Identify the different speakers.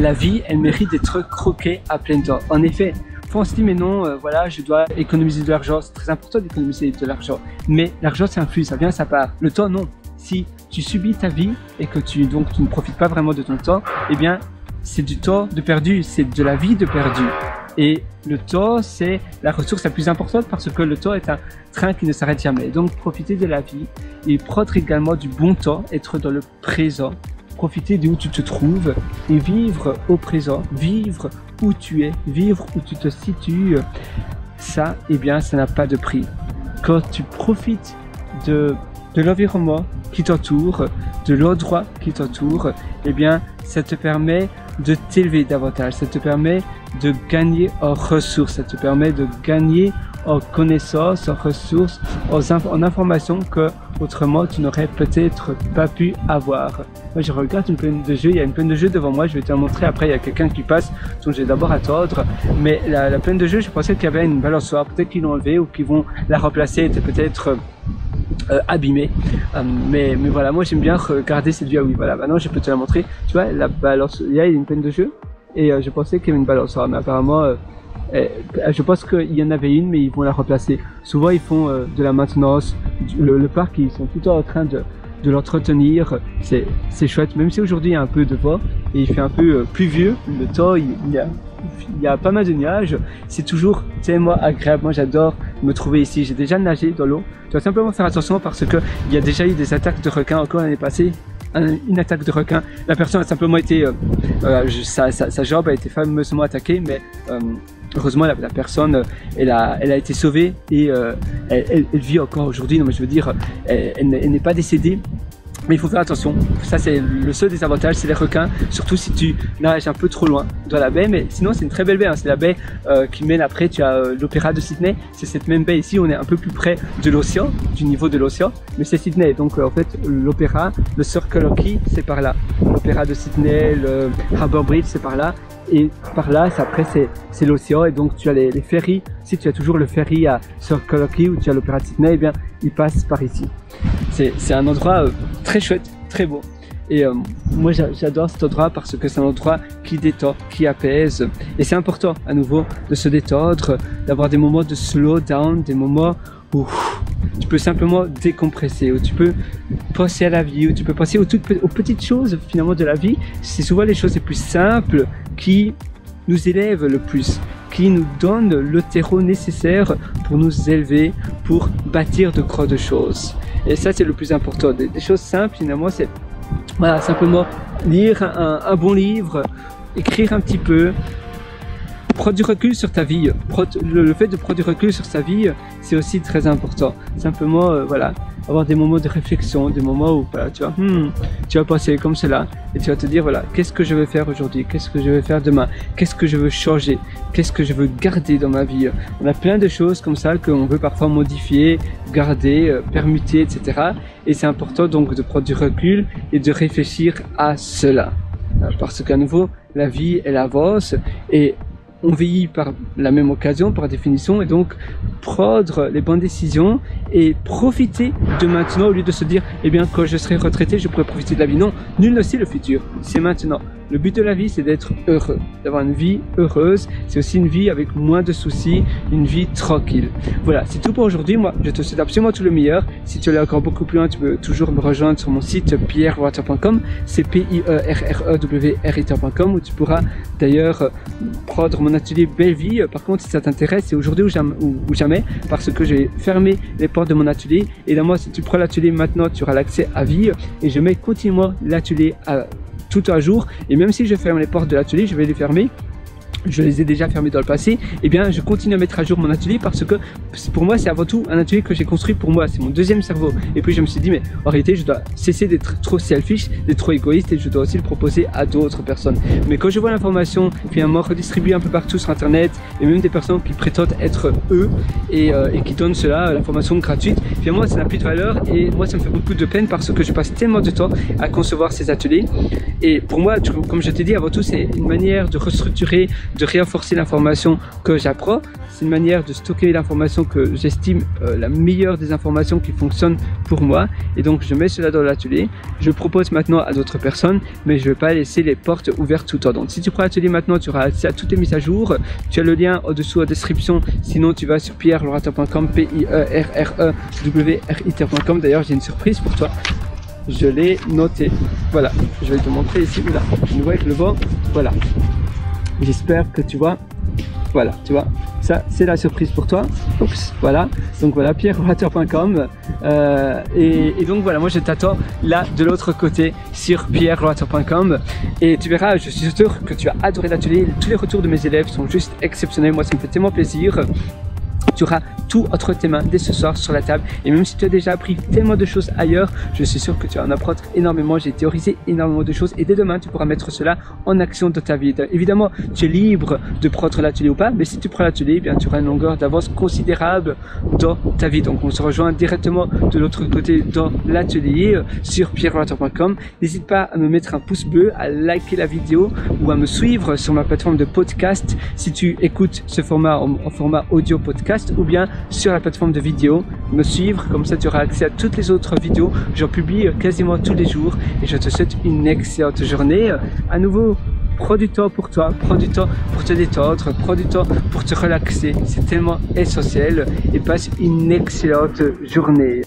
Speaker 1: la vie, elle mérite d'être croquée à plein temps. En effet, on se dit mais non, voilà, je dois économiser de l'argent, c'est très important d'économiser de l'argent, mais l'argent c'est un flux, ça vient, ça part. Le temps non. Si tu subis ta vie et que tu ne profites pas vraiment de ton temps, eh bien c'est du temps de perdu, c'est de la vie de perdu. Et le temps, c'est la ressource la plus importante parce que le temps est un train qui ne s'arrête jamais. Donc profiter de la vie et prendre également du bon temps, être dans le présent, profiter d'où tu te trouves et vivre au présent, vivre où tu es, vivre où tu te situes, ça, eh bien, ça n'a pas de prix. Quand tu profites de l'environnement qui t'entoure, de l'endroit qui t'entoure, eh bien, ça te permet de t'élever davantage, ça te permet de gagner en ressources, ça te permet de gagner en connaissances, en ressources, en informations que autrement tu n'aurais peut-être pas pu avoir. Moi je regarde une plaine de jeux, il y a une plaine de jeux devant moi, je vais te la montrer après, il y a quelqu'un qui passe, donc je vais d'abord attendre, mais la plaine de jeux, je pensais qu'il y avait une balançoire, peut-être qu'ils l'ont enlevée ou qu'ils vont la remplacer, était peut-être abîmée, mais voilà, moi j'aime bien regarder cette vue. Ah oui, voilà, maintenant je peux te la montrer, tu vois, la balance, il y a une plaine de jeux et je pensais qu'il y avait une balançoire, mais apparemment je pense qu'il y en avait une, mais ils vont la remplacer. Souvent ils font de la maintenance, le parc, ils sont tout le temps en train de l'entretenir, c'est chouette, même si aujourd'hui il y a un peu de vent et il fait un peu pluvieux, le temps il y a pas mal de nuages, c'est toujours tellement agréable. Moi j'adore me trouver ici, j'ai déjà nagé dans l'eau, tu dois simplement faire attention parce que il y a déjà eu des attaques de requins encore l'année passée. Une attaque de requin, la personne a simplement été sa jambe a été fameusement attaquée, mais heureusement la personne elle a été sauvée et elle vit encore aujourd'hui. Non mais je veux dire, elle n'est pas décédée. Mais il faut faire attention, ça c'est le seul désavantage, c'est les requins, surtout si tu nages un peu trop loin dans la baie, mais sinon c'est une très belle baie, hein. C'est la baie qui mène après, tu as l'opéra de Sydney, c'est cette même baie ici, on est un peu plus près de l'océan, du niveau de l'océan, mais c'est Sydney, donc en fait l'opéra, le Circle Quay c'est par là, l'opéra de Sydney, le Harbour Bridge c'est par là, et par là après c'est l'océan, et donc tu as les ferries, si tu as toujours le ferry à Circle Quay où tu as l'opéra de Sydney, eh bien il passe par ici. C'est un endroit très chouette, très beau. Et moi j'adore cet endroit parce que c'est un endroit qui détend, qui apaise. Et c'est important à nouveau de se détendre, d'avoir des moments de slow down, des moments où tu peux simplement décompresser, où tu peux penser à la vie, où tu peux penser aux petites choses finalement de la vie. C'est souvent les choses les plus simples qui nous élèvent le plus, qui nous donnent le terreau nécessaire pour nous élever, pour bâtir de grandes choses. Et ça c'est le plus important, des choses simples finalement, c'est voilà, simplement lire un bon livre, écrire un petit peu, prendre du recul sur ta vie. Le fait de prendre du recul sur sa vie, c'est aussi très important. Simplement, voilà, avoir des moments de réflexion, des moments où voilà, tu vas penser comme cela et tu vas te dire voilà, qu'est-ce que je vais faire aujourd'hui, qu'est-ce que je vais faire demain, qu'est-ce que je veux changer, qu'est-ce que je veux garder dans ma vie. On a plein de choses comme ça qu'on veut parfois modifier, garder, permuter, etc. Et c'est important donc de prendre du recul et de réfléchir à cela. Parce qu'à nouveau, la vie, elle avance et on vieillit par la même occasion, par définition, et donc prendre les bonnes décisions et profiter de maintenant au lieu de se dire eh bien quand je serai retraité je pourrai profiter de la vie. Non, nul ne sait le futur, c'est maintenant. Le but de la vie c'est d'être heureux, d'avoir une vie heureuse, c'est aussi une vie avec moins de soucis, une vie tranquille. Voilà, c'est tout pour aujourd'hui. Moi je te souhaite absolument tout le meilleur. Si tu veux aller encore beaucoup plus loin, tu peux toujours me rejoindre sur mon site pierrewater.com, c'est pierrewriter.com, où tu pourras d'ailleurs prendre mon atelier Belle Vie. Par contre si ça t'intéresse, c'est aujourd'hui ou jamais, parce que j'ai fermé les portes de mon atelier, et là moi si tu prends l'atelier maintenant tu auras l'accès à vie, et je mets continuellement l'atelier tout à jour, et même si je ferme les portes de l'atelier, je vais les fermer, je les ai déjà fermés dans le passé, et bien je continue à mettre à jour mon atelier parce que pour moi c'est avant tout un atelier que j'ai construit pour moi, c'est mon deuxième cerveau. Et puis je me suis dit mais en réalité je dois cesser d'être trop selfish, d'être trop égoïste, et je dois aussi le proposer à d'autres personnes. Mais quand je vois l'information finalement redistribuée un peu partout sur internet, et même des personnes qui prétendent être eux et qui donnent cela, l'information gratuite, finalement ça n'a plus de valeur, et moi ça me fait beaucoup de peine parce que je passe tellement de temps à concevoir ces ateliers. Et pour moi, comme je t'ai dit avant tout, c'est une manière de restructurer, de renforcer l'information que j'apprends. C'est une manière de stocker l'information que j'estime la meilleure des informations qui fonctionne pour moi. Et donc je mets cela dans l'atelier. Je propose maintenant à d'autres personnes, mais je ne vais pas laisser les portes ouvertes tout le temps. Donc si tu prends l'atelier maintenant, tu auras accès à toutes les mises à jour. Tu as le lien au-dessous en description. Sinon tu vas sur pierrelorateur.com, pierrewriter.com. D'ailleurs j'ai une surprise pour toi. Je l'ai noté. Voilà, je vais te montrer ici. Là, je vois avec le vent. Voilà. J'espère que tu vois. Voilà, tu vois. Ça, c'est la surprise pour toi. Oups, voilà. Donc voilà, pierrewriter.com. Et donc voilà, moi je t'attends là de l'autre côté sur pierrewriter.com. Et tu verras, je suis sûr que tu as adoré l'atelier. Tous les retours de mes élèves sont juste exceptionnels. Moi, ça me fait tellement plaisir. Tu auras tout entre tes mains dès ce soir sur la table. Et même si tu as déjà appris tellement de choses ailleurs, je suis sûr que tu vas en apprendre énormément. J'ai théorisé énormément de choses et dès demain, tu pourras mettre cela en action dans ta vie. Évidemment, tu es libre de prendre l'atelier ou pas, mais si tu prends l'atelier, eh bien, tu auras une longueur d'avance considérable dans ta vie. Donc, on se rejoint directement de l'autre côté dans l'atelier sur pierrewriter.com. N'hésite pas à me mettre un pouce bleu, à liker la vidéo ou à me suivre sur ma plateforme de podcast si tu écoutes ce format en format audio podcast, ou bien sur la plateforme de vidéo, me suivre, comme ça tu auras accès à toutes les autres vidéos. J'en publie quasiment tous les jours et je te souhaite une excellente journée. À nouveau, prends du temps pour toi, prends du temps pour te détendre, prends du temps pour te relaxer, c'est tellement essentiel, et passe une excellente journée.